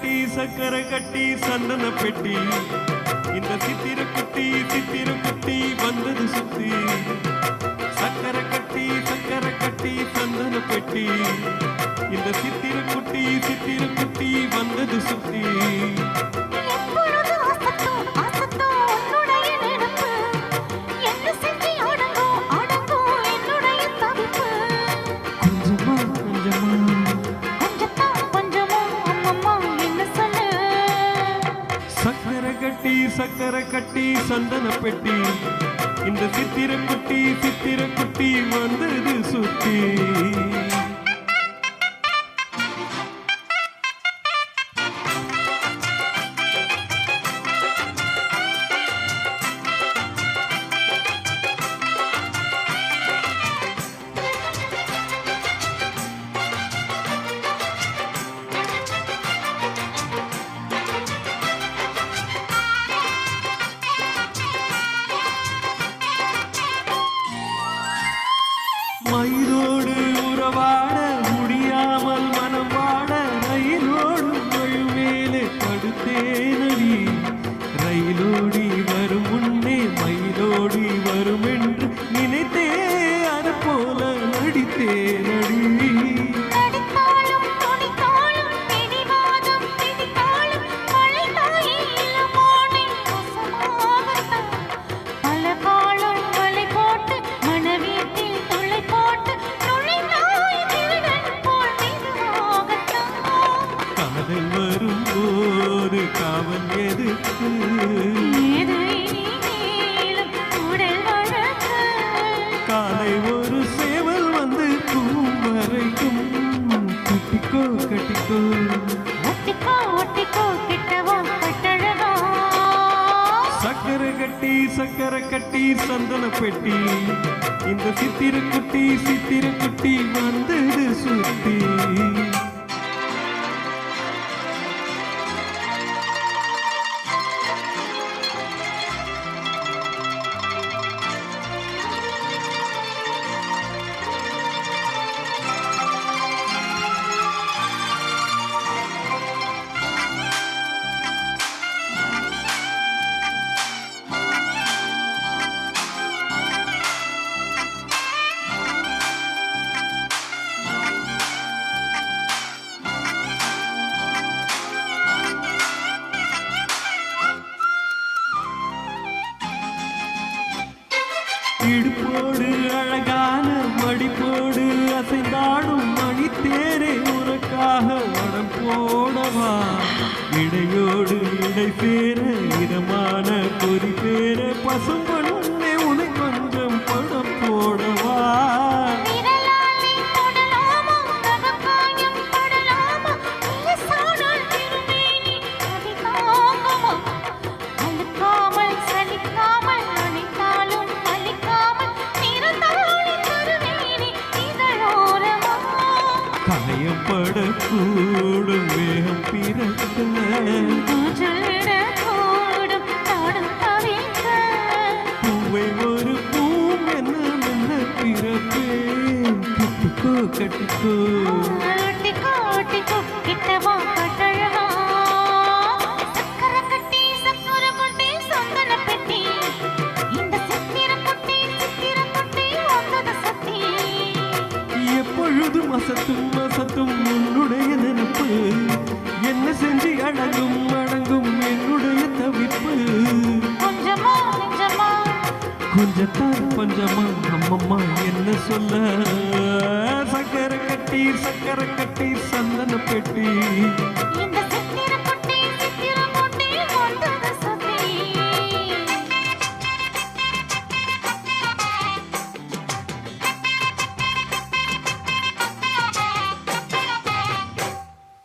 கட்டி சக்கரை கட்டி சந்தன பெட்டி இந்த சித்திர குட்டி வந்தது சுத்தி சக்கரை கட்டி சந்தன பெட்டி இந்த சித்திர குட்டி வந்தது சுத்தி சக்கரை கட்டி சந்தன பெட்டி இந்த சித்திர குட்டி வந்தது சுத்தி மயிலோடு உறவாட முடியாமல் மனம் வாட ரயிலோடு வழுவேலே படுத்தேனடி ரயிலோடி வரும் முன்னே மயிலோடி வரும் என்று நினைத்தே அது போல நடித்தேனடி வரும்போது காவல் எதுக்கு காலை ஒரு சேவல் வந்து பூவரைக்கும் கட்டிக்கோ சக்கரை கட்டி சந்தன பெட்டி இந்த சித்திர குட்டி வந்தது சுத்தி இடுப்போடு அழகான மடிப்போடு அசைந்தாடும் மணித்தேரே உனக்காக வடம் போடவா இடையோடு இடை சேர இதமான பொறி பேர பசும்பொன்னே உனை கொஞ்சம் படம் போடவா காயப்படக்கூடும் வேகம் பிறக்க பூவை ஒரு பூம் என்ன பிறப்பேன் கட்டிக்கோ எப்பொழுதும் அசத்தும் உன்னுடைய நினைப்பு என்ன செஞ்சு அடங்கும் என்னுடைய தவிப்பு கொஞ்சத்தான் பஞ்சமா அம்மம்மா என்ன சொல்ல சக்கரை கட்டி சந்தன பெட்டி